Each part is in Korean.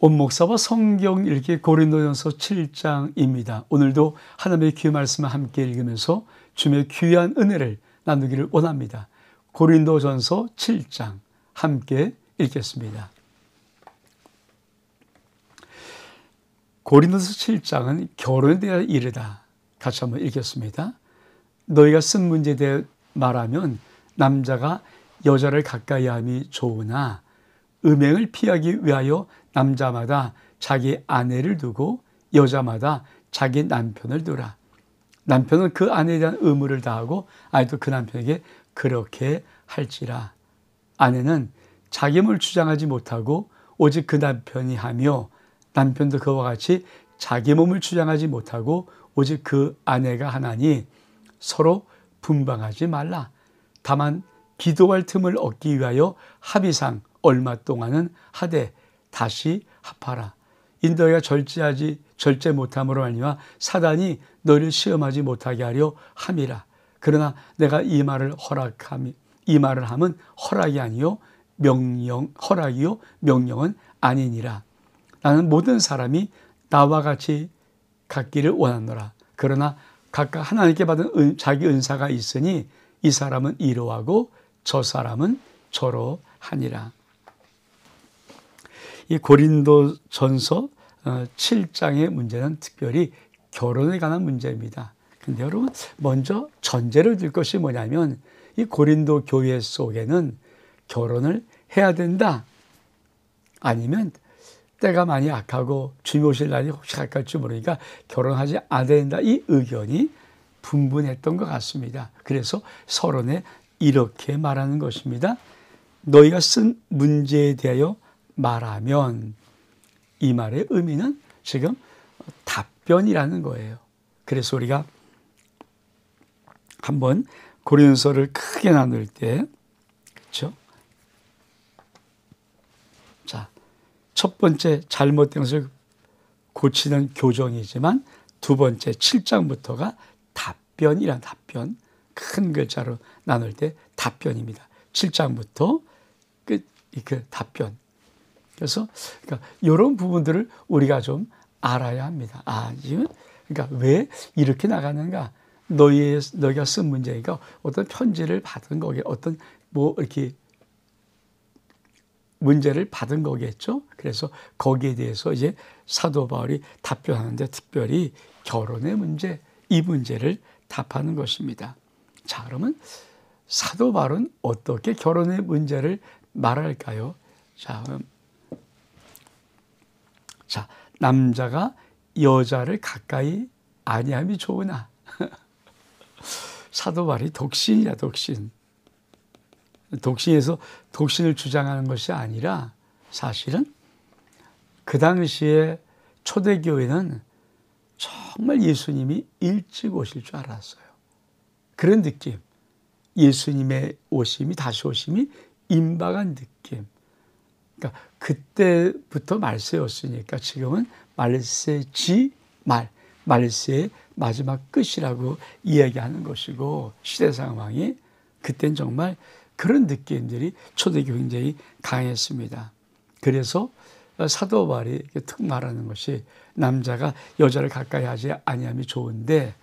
온 목사와 성경 읽기 고린도전서 7장입니다. 오늘도 하나님의 귀한 말씀을 함께 읽으면서 주님의 귀한 은혜를 나누기를 원합니다. 고린도전서 7장 함께 읽겠습니다. 고린도전서 7장은 결혼에 대한 일이다. 같이 한번 읽겠습니다. 너희가 쓴 문제에 대해 말하면 남자가 여자를 가까이 함이 좋으나 음행을 피하기 위하여 남자마다 자기 아내를 두고 여자마다 자기 남편을 두라. 남편은 그 아내에 대한 의무를 다하고 아내도 그 남편에게 그렇게 할지라. 아내는 자기 몸을 주장하지 못하고 오직 그 남편이 하며 남편도 그와 같이 자기 몸을 주장하지 못하고 오직 그 아내가 하나니 서로 분방하지 말라. 다만 기도할 틈을 얻기 위하여 합의상 얼마 동안은 하되 다시 합하라. 너희가 절제 못함으로 말미암아 사단이 너희를 시험하지 못하게 하려 함이라. 그러나 내가 이 말을 함은 허락이 아니요 허락이요 명령은 아니니라. 나는 모든 사람이 나와 같이 갖기를 원하노라. 그러나 각각 하나님께 받은 자기 은사가 있으니 이 사람은 이러하고 저 사람은 저러 하니라. 이 고린도전서 7장의 문제는 특별히 결혼에 관한 문제입니다. 근데 여러분 먼저 전제를 들 것이 뭐냐면 이 고린도 교회 속에는 결혼을 해야 된다. 아니면 때가 많이 악하고 주님 오실 날이 혹시 가까울지 모르니까 결혼하지 않아야 된다. 이 의견이 분분했던 것 같습니다. 그래서 서론에 이렇게 말하는 것입니다. 너희가 쓴 문제에 대하여 말하면, 이 말의 의미는 지금 답변이라는 거예요. 그래서 우리가 한번 고린도서를 크게 나눌 때, 그렇죠? 자, 첫 번째 잘못된 것을 고치는 교정이지만 두 번째 7장부터가 답변이란 답변, 큰 글자로 나눌 때 답변입니다. 7장부터 그 답변. 그래서 이런 부분들을 우리가 좀 알아야 합니다. 지금 그러니까 왜 이렇게 나가는가? 너희가 쓴 문제니까 어떤 편지를 받은 거게, 어떤 이렇게 문제를 받은 거겠죠. 그래서 거기에 대해서 이제 사도 바울이 답변하는데 특별히 결혼의 문제, 이 문제를 답하는 것입니다. 자, 그러면 사도 바울은 어떻게 결혼의 문제를 말할까요? 자, 남자가 여자를 가까이 아니함이 좋으나 사도 바울이 독신이야, 독신. 독신에서 독신을 주장하는 것이 아니라 사실은 그 당시에 초대교회는 정말 예수님이 일찍 오실 줄 알았어요. 그런 느낌. 예수님의 오심이, 다시 오심이 임박한 느낌. 그러니까 그때부터 말세였으니까 지금은 말세의 마지막 끝이라고 이야기하는 것이고, 시대 상황이 그땐 정말 그런 느낌들이 초대교회 굉장히 강했습니다. 그래서 사도 바울이 툭 말하는 것이 남자가 여자를 가까이 하지 아니함이 좋은데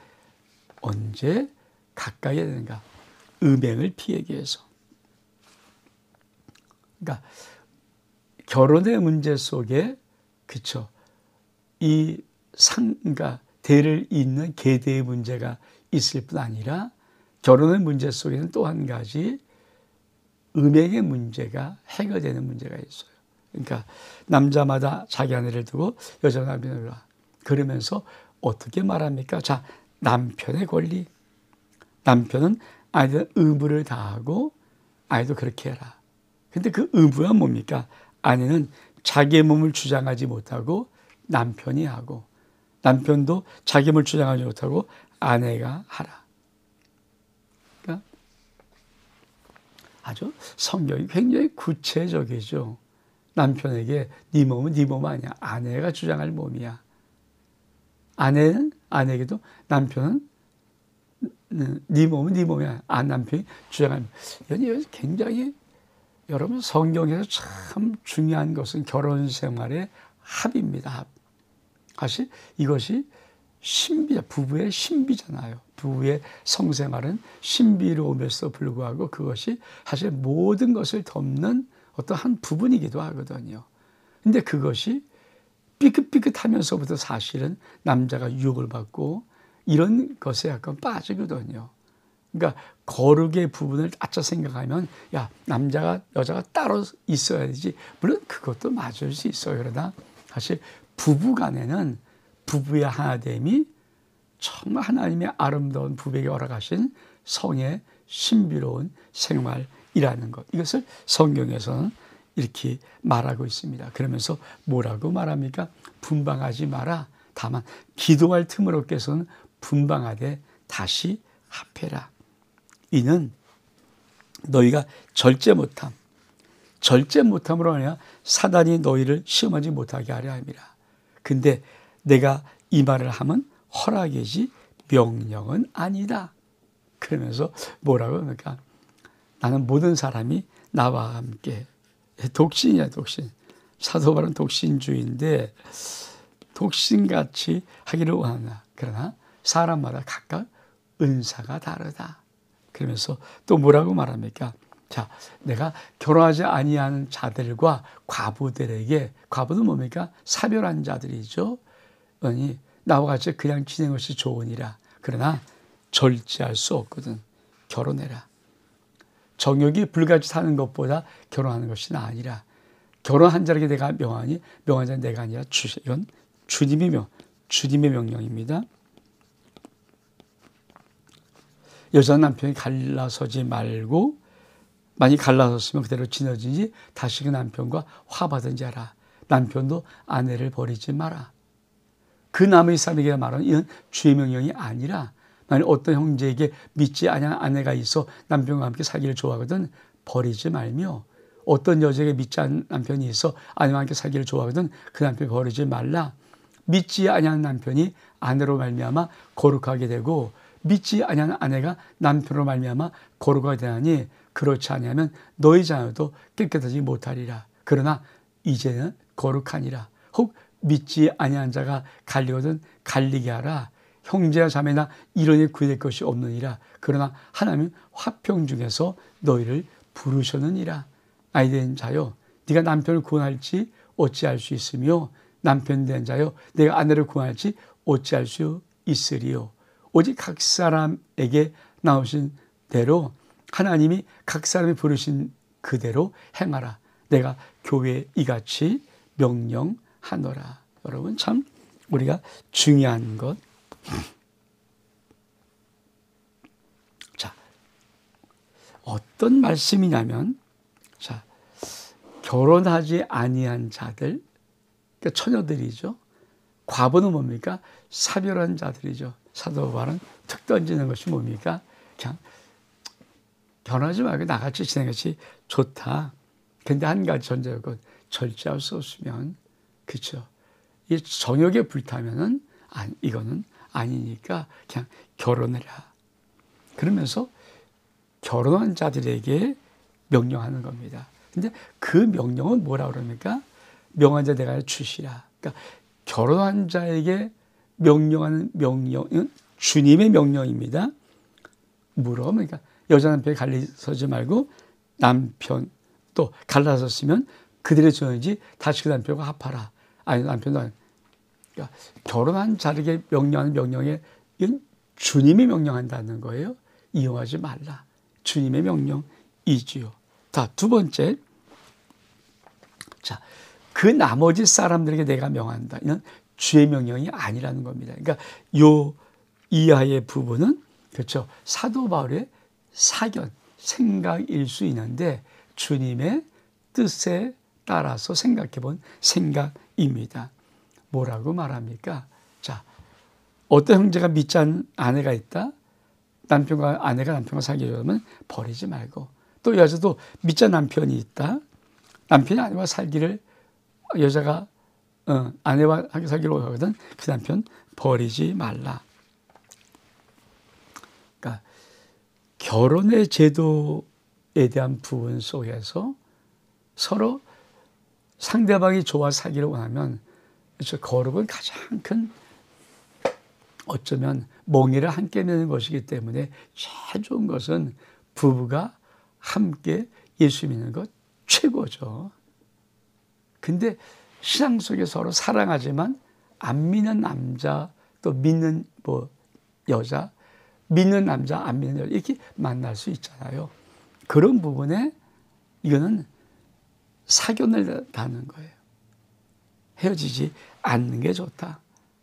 언제 가까이 해야 되는가? 음행을 피하기 위해서. 그러니까 결혼의 문제 속에, 그쵸, 이 상가 대를 잇는 계대의 문제가 있을 뿐 아니라 결혼의 문제 속에는 또 한 가지 음행의 문제가 해결되는 문제가 있어요. 그러니까 남자마다 자기 아내를 두고 여자 남편을 두라. 그러면서 어떻게 말합니까? 자, 남편의 권리. 남편은 아내들 의무를 다하고 아내도 그렇게 해라. 근데 그 의무가 뭡니까? 아내는 자기의 몸을 주장하지 못하고 남편이 하고, 남편도 자기 몸을 주장하지 못하고 아내가 하라. 그러니까 아주 성경이 굉장히 구체적이죠. 남편에게 네 몸은 네 몸 아니야. 아내가 주장할 몸이야. 아내는 아내에게도 남편은 네 몸은 네 몸이야. 남편이 주장할 몸. 이건 굉장히, 여러분 성경에서 참 중요한 것은 결혼 생활의 합입니다. 합. 사실 이것이 신비, 부부의 신비잖아요. 부부의 성생활은 신비로움에서 불구하고 그것이 사실 모든 것을 덮는 어떤 한 부분이기도 하거든요. 근데 그것이 삐끗삐끗하면서부터 사실은 남자가 유혹을 받고 이런 것에 약간 빠지거든요. 그러니까 거룩의 부분을 따져 생각하면 야, 남자가 여자가 따로 있어야 되지. 물론 그것도 맞을 수 있어요. 그러나 사실 부부 간에는 부부의 하나됨이 정말 하나님의 아름다운 부부에게 허락하신 성의 신비로운 생활이라는 것. 이것을 성경에서는 이렇게 말하고 있습니다. 그러면서 뭐라고 말합니까? 분방하지 마라. 다만 기도할 틈을 얻기 위해서는 분방하되 다시 합해라. 이는 너희가 절제 못함으로 하냐 사단이 너희를 시험하지 못하게 하려 함이라. 근데 내가 이 말을 하면 허락이지 명령은 아니다. 그러면서 뭐라고 합니까? 나는 모든 사람이 나와 함께 독신이야, 독신. 사도 바울은 독신주의인데 독신같이 하기를 원한다. 그러나 사람마다 각각 은사가 다르다. 그러면서 또 뭐라고 말합니까? 자, 내가 결혼하지 아니한 자들과 과부들에게, 과부는 뭡니까? 사별한 자들이죠. 아니, 나와 같이 그냥 지내는 것이 좋으니라. 그러나 절제할 수 없거든. 결혼해라. 정욕이 불같이 사는 것보다 결혼하는 것이 아니라 결혼한 자에게 내가 명하니 명한 자는 내가 아니라 이건 주님의 명령입니다. 여자 남편이 갈라서지 말고 만약 갈라섰으면 그대로 지내든지 다시 그 남편과 화받은지 알아. 남편도 아내를 버리지 마라. 그 남의 사람에게 말하는 이는 주의 명령이 아니라 만약 어떤 형제에게 믿지 아니한 아내가 있어 남편과 함께 살기를 좋아하거든 버리지 말며 어떤 여자에게 믿지 않은 남편이 있어 아내와 함께 살기를 좋아하거든 그 남편 버리지 말라. 믿지 아니한 남편이 아내로 말미암아 거룩하게 되고 믿지 아니한 아내가 남편으로 말미암아 거룩하게 되나니 그렇지 아니하면 너희 자녀도 깨끗하지 못하리라. 그러나 이제는 거룩하니라. 혹 믿지 아니한 자가 갈리거든 갈리게 하라. 형제와 자매나 이론에 구될 것이 없느니라. 그러나 하나님은 화평 중에서 너희를 부르셨느니라. 아이된 자여 네가 남편을 구원할지 어찌할 수 있으며 남편 된 자여 내가 아내를 구원할지 어찌할 수 있으리요. 오직 각 사람에게 나오신 대로 하나님이 각 사람이 부르신 그대로 행하라. 내가 교회에 이같이 명령하노라. 여러분 참 우리가 중요한 것. 자, 어떤 말씀이냐면 자, 결혼하지 아니한 자들, 그러니까 처녀들이죠. 과부는 뭡니까? 사별한 자들이죠. 사도 바울은 툭 던지는 것이 뭡니까? 그냥 결혼하지 말고 나같이 지내는 것이 좋다. 근데 한 가지 전제요건 절제할 수 없으면 그렇죠. 이 정욕에 불타면은 이거는 아니니까 그냥 결혼해라. 그러면서 결혼한 자들에게 명령하는 겁니다. 근데 그 명령은 뭐라 그럽니까? 명한 자 내가 주시라. 그러니까 결혼한 자에게 명령하는 명령은 주님의 명령입니다. 물어. 그러니까 여자 남편이 갈라서지 말고 남편 또 갈라섰으면 그들의 존재인지 다시 그 남편과 합하라. 아니 남편도 그러니까 결혼한 자에게 명령하는 명령에 이건 주님이 명령한다는 거예요. 이용하지 말라. 주님의 명령이지요. 자, 두 번째. 자, 그 나머지 사람들에게 내가 명한다. 이는 주의 명령이 아니라는 겁니다. 그러니까 요 이하의 부분은 그렇죠. 사도 바울의 사견, 생각일 수 있는데 주님의 뜻에 따라서 생각해 본 생각입니다. 뭐라고 말합니까? 자, 어떤 형제가 믿지 않는 아내가 있다? 아내가 남편과 살기를 버리지 말고 또 여자도 믿지 않는 남편이 있다? 남편이 아내와 살기를 여자가 아내와 살기로 하거든 그 남편 버리지 말라. 그러니까 결혼의 제도에 대한 부분 속에서 서로 상대방이 좋아 살기를 원하면 그래서 거룩은 가장 큰 어쩌면 멍에를 함께 내는 것이기 때문에 제일 좋은 것은 부부가 함께 예수 믿는 것 최고죠. 근데 신앙 속에 서로 사랑하지만 안 믿는 남자 또 믿는 여자, 믿는 남자 안 믿는 여자 이렇게 만날 수 있잖아요. 그런 부분에 이거는 사견을 다는 거예요. 헤어지지 않는 게 좋다.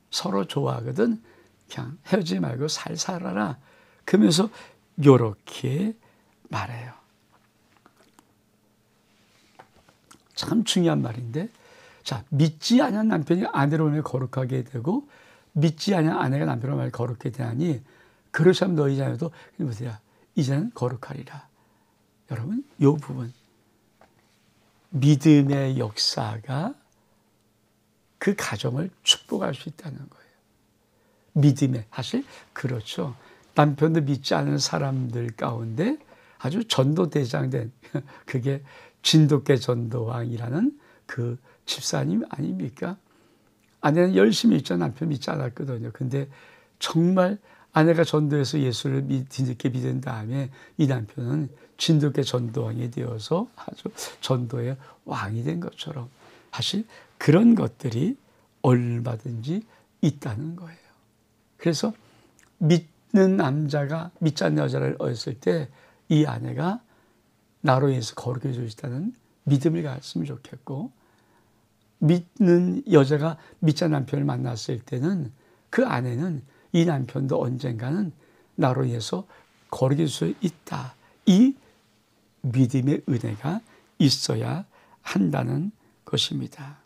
서로 좋아하거든 그냥 헤어지지 말고 잘 살아라. 그러면서 요렇게 말해요. 참 중요한 말인데, 자, 믿지 않은 남편이 아내로 말미암아 거룩하게 되고 믿지 않은 아내가 남편으로 말미암아 거룩하게 되나니 그렇지 않으면 너희 자녀도 이제는 거룩하리라. 여러분, 이 부분 믿음의 역사가 그 가정을 축복할 수 있다는 거예요. 믿음의 사실 그렇죠. 남편도 믿지 않는 사람들 가운데 아주 전도대장된 그게 진돗개 전도왕이라는 그 집사님 아닙니까? 아내는 열심히 믿죠. 남편 믿지 않았거든요. 근데 정말 아내가 전도해서 예수를 뒤늦게 믿은 다음에 이 남편은 진돗개 전도왕이 되어서 아주 전도의 왕이 된 것처럼 사실 그런 것들이 얼마든지 있다는 거예요. 그래서 믿는 남자가 믿지 않는 여자를 얻었을 때 이 아내가 나로 인해서 거룩해 줄 수 있다는 믿음을 가졌으면 좋겠고, 믿는 여자가 믿지 않는 남편을 만났을 때는 그 아내는 이 남편도 언젠가는 나로 인해서 거룩해 줄 수 있다. 이 믿음의 은혜가 있어야 한다는 것입니다.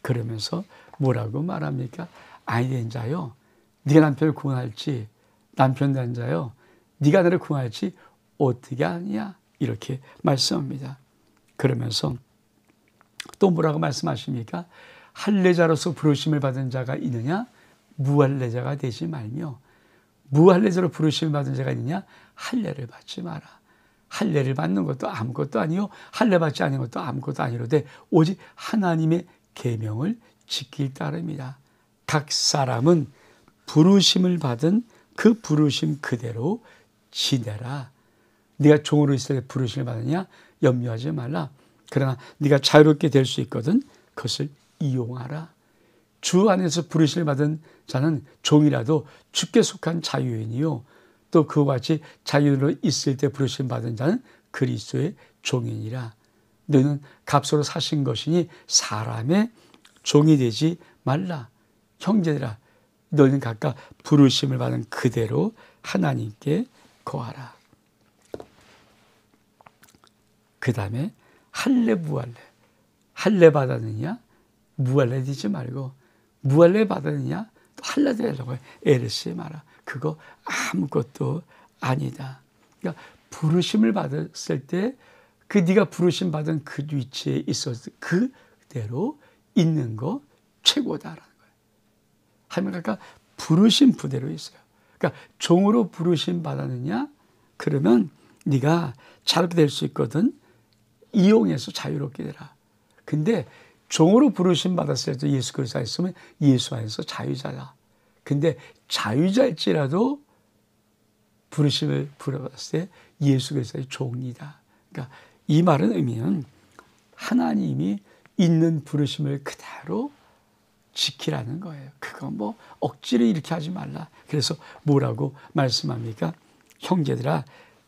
그러면서 뭐라고 말합니까? 아니 된 자요, 네가 남편을 구원할지, 남편 된 자요, 네가 나를 구원할지 어떻게 하느냐, 이렇게 말씀합니다. 그러면서 또 뭐라고 말씀하십니까? 할례자로서 부르심을 받은 자가 있느냐? 무할례자가 되지 말며, 무할례자로 부르심을 받은 자가 있느냐? 할례를 받지 마라. 할례를 받는 것도 아무것도 아니요, 할례 받지 않는 것도 아무것도 아니로되 오직 하나님의 계명을 지킬 따름이다. 각 사람은 부르심을 받은 그 부르심 그대로 지내라. 네가 종으로 있을 때 부르심을 받느냐? 염려하지 말라. 그러나 네가 자유롭게 될 수 있거든 그것을 이용하라. 주 안에서 부르심을 받은 자는 종이라도 주께 속한 자유인이요, 또 그와 같이 자유로 있을 때 부르심 받은 자는 그리스도의 종이니라. 너는 값으로 사신 것이니 사람의 종이 되지 말라. 형제들아, 너희는 각각 부르심을 받은 그대로 하나님께 거하라. 그 다음에 할례 무할례. 할례 받았느냐? 무할례 되지 말고, 무할례 받았느냐? 또 할례 되려고 애를 쓰지 마라. 그거 아무것도 아니다. 그러니까 부르심을 받았을 때 그 네가 부르심 받은 그 위치에 있어서 그대로 있는 거 최고다라는 거예요. 하나님 아까 부르심 부대로 있어요. 그러니까 종으로 부르심 받았느냐? 그러면 네가 자유롭게 될 수 있거든. 이용해서 자유롭게 되라. 근데 종으로 부르심 받았을 때 예수 그리스도 안에 있으면 예수 안에서 자유자다. 근데 자유자일지라도 부르심을 받았을 때 예수 그리스도의 종이다. 그러니까 이 말은 의미는 하나님이 있는 부르심을 그대로 지키라는 거예요. 그거 뭐 억지로 이렇게 하지 말라. 그래서 뭐라고 말씀합니까? 형제들아,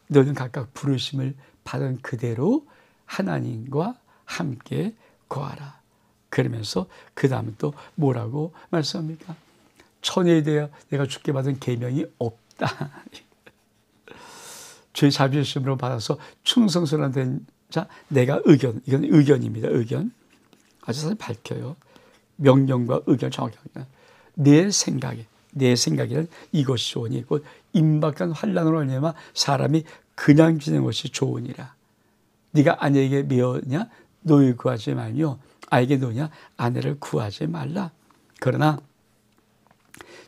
너는 각각 부르심을 받은 그대로 하나님과 함께 거하라. 그러면서 그 다음에 또 뭐라고 말씀합니까? 처녀에 대해 내가 주께 받은 계명이 없다. 주의 자비하심으로 받아서 충성스러운 된 자, 내가 의견, 이건 의견입니다. 의견. 아주 사실 밝혀요. 명령과 의견 정확하게. 내 생각에는 이것이 좋으니 곧 임박한 환난으로 말미암아 사람이 그냥 지내는 것이 좋으니라. 네가 아내에게 미워냐? 노예 구하지 말며 아에게 노냐? 아내를 구하지 말라. 그러나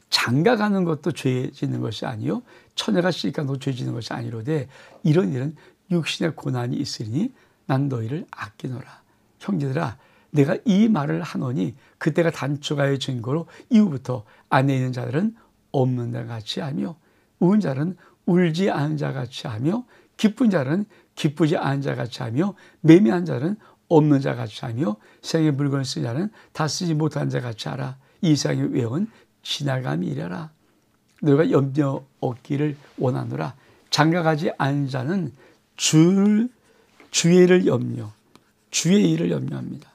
장가가는 것도 죄 짓는 것이 아니요, 처녀가 시집가 너 죄 짓는 것이 아니로되 이런 일은 육신의 고난이 있으니 난 너희를 아끼노라. 형제들아, 내가 이 말을 하노니 그때가 단초가의 증거로 이후부터 안에 있는 자들은 없는 자 같이 하며 우는 자는 울지 않은 자 같이 하며 기쁜 자는 기쁘지 않은 자 같이 하며 매매한 자는 없는 자 같이 하며 세상의 물건을 쓰는 자는 다 쓰지 못한 자 같이 하라. 이 세상의 외형은 지나감이라라. 너희가 염려 얻기를 원하노라. 장가가지 않은 자는 주의 일을 염려합니다.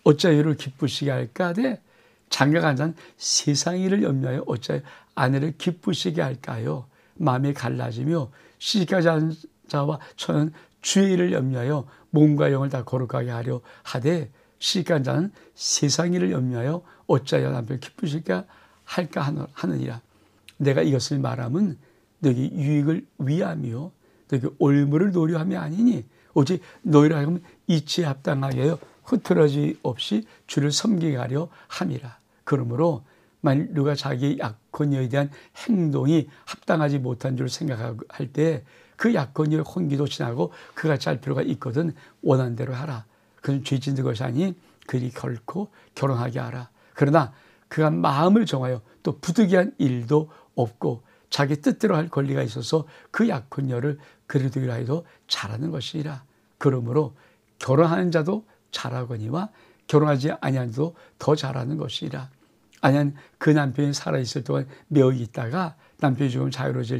어찌하여 이를 기쁘시게 할까 하되 장가간 자는 세상 일을 염려하여 어찌하여 아내를 기쁘시게 할까요? 마음이 갈라지며 시집가지 않은 자와 처는 주의 일을 염려하여 몸과 영을 다 거룩하게 하려 하되 시집간 자는 세상 일을 염려하여 어찌하여 남편을 기쁘시게 할까 하느니라. 내가 이것을 말하면 너희 유익을 위함이요 너희 올무를 노려함이 아니니 오직 너희를 하여금 이치에 합당하게 하여 흐트러지 없이 주를 섬기게 하려 함이라. 그러므로 만일 누가 자기의 약혼녀에 대한 행동이 합당하지 못한 줄 생각할 때 그 약혼녀의 혼기도 지나고 그같이 할 필요가 있거든 원하는 대로 하라. 그건 죄 짓는 것이 아니 그리 결코 결혼하게 하라. 그러나 그가 마음을 정하여 또 부득이한 일도 없고 자기 뜻대로 할 권리가 있어서 그 약혼녀를 그리두기로 해도 잘하는 것이라. 그러므로 결혼하는 자도 잘하거니와 결혼하지 아니한 자도 더 잘하는 것이라. 아니면 그 남편이 살아있을 동안 매어 있다가 남편이 죽으면 자유로워져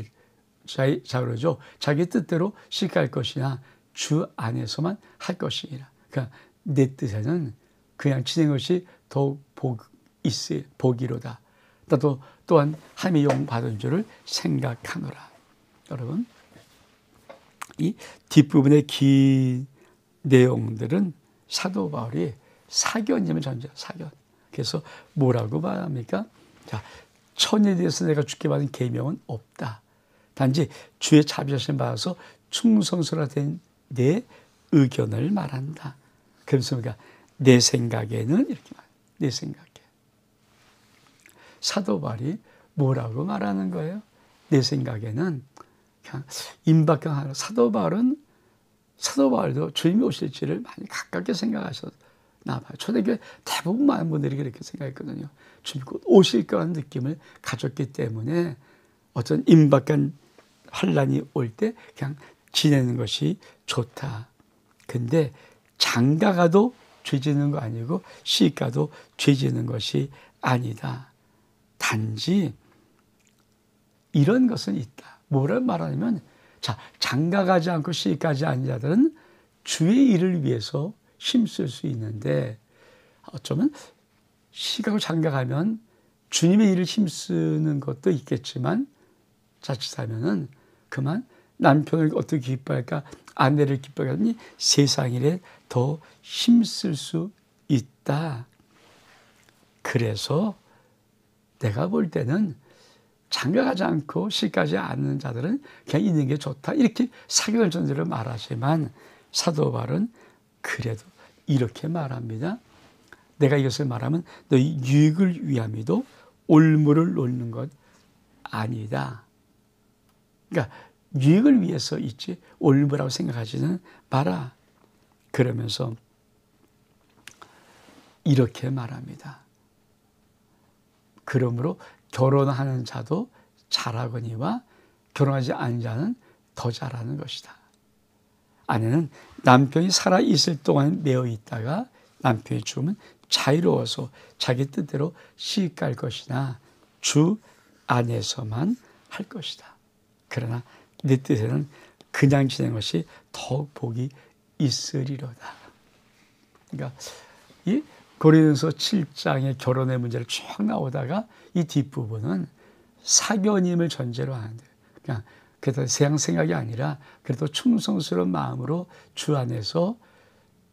자기 뜻대로 시집갈 것이나 주 안에서만 할 것이니라. 그러니까 내 뜻에는 그냥 지낸 것이 더욱 복이로다. 나도 또한 하나님의 용 받은 줄을 생각하노라. 여러분, 이 뒷부분의 긴 내용들은 사도 바울이 사견임을 전제해요. 사견. 그래서 뭐라고 말합니까? 자, 천에 대해서 내가 주께 받은 계명은 없다. 단지 주의 자비하심 받아서 충성스러워 된 내 의견을 말한다. 그래서 우리가 내 생각에는 이렇게 말해요. 내 생각에. 사도 바울이 뭐라고 말하는 거예요? 내 생각에는 그냥 임박한 하나. 사도 바울도 주님이 오실지를 많이 가깝게 생각하셨나 봐요. 초대교회 대부분 많은 분들이 그렇게 생각했거든요. 주님이 곧 오실 거라는 느낌을 가졌기 때문에 어떤 임박한 환란이 올 때 그냥 지내는 것이 좋다. 근데 장가가도 죄 짓는 거 아니고 시집가도 죄 짓는 것이 아니다. 단지 이런 것은 있다. 뭐를 말하냐면 자, 장가가지 않고 시집가지 않은 자들은 주의 일을 위해서 힘쓸 수 있는데 어쩌면 시집가고 장가가면 주님의 일을 힘쓰는 것도 있겠지만 자칫하면은 그만 남편을 어떻게 기뻐할까 아내를 기뻐하게 하니 세상 일에 더 힘쓸 수 있다. 그래서 내가 볼 때는 장가가지 않고 시집가지 않는 자들은 그냥 있는 게 좋다. 이렇게 사견을 전제로 말하지만 사도 바울은 그래도 이렇게 말합니다. 내가 이것을 말하면 너희 유익을 위함이도 올무를 놓는 것 아니다. 그러니까 유익을 위해서 있지 올무라고 생각하지는 마라. 그러면서 이렇게 말합니다. 그러므로 결혼하는 자도 잘하거니와 결혼하지 않은 자는 더 잘하는 것이다. 아내는 남편이 살아있을 동안 매어 있다가 남편이 죽으면 자유로워서 자기 뜻대로 시집갈 것이나 주 안에서만 할 것이다. 그러나 내 뜻에는 그냥 지낸 것이 더욱 복이 있으리로다. 그러니까 이 고린도서 7장의 결혼의 문제를 쭉 나오다가 이 뒷부분은 사견임을 전제로 하는데 그냥 그래도 세상 생각이 아니라 그래도 충성스러운 마음으로 주 안에서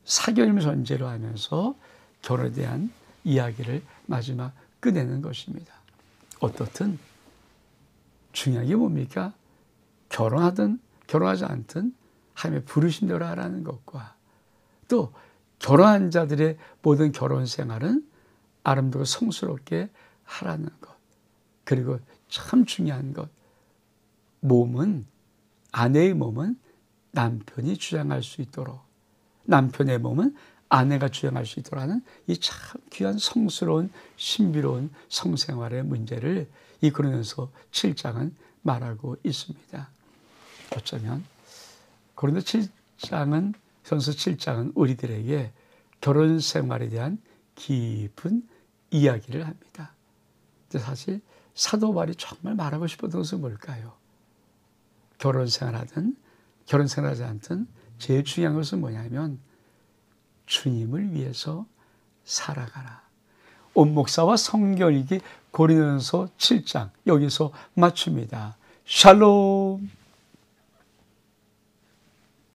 사견임을 전제로 하면서 결혼에 대한 이야기를 마지막 끝내는 것입니다. 어떻든 중요한 게 뭡니까? 결혼하든 결혼하지 않든 하나님의 부르심대로 하라는 것과 또 결혼한 자들의 모든 결혼 생활은 아름답고 성스럽게 하라는 것. 그리고 참 중요한 것. 아내의 몸은 남편이 주장할 수 있도록 남편의 몸은 아내가 주양할 수 있도록 하는 이 참 귀한 성스러운 신비로운 성생활의 문제를 이 고린도서 7장은 말하고 있습니다. 어쩌면 고린도서 7장은 우리들에게 결혼 생활에 대한 깊은 이야기를 합니다. 근데 사실 사도 바울이 정말 말하고 싶었던 것은 뭘까요? 결혼 생활하든 결혼 생활하지 않든 제일 중요한 것은 뭐냐면 주님을 위해서 살아가라. 온 목사와 성경 읽기 고린도서 7장 여기서 마칩니다. 샬롬.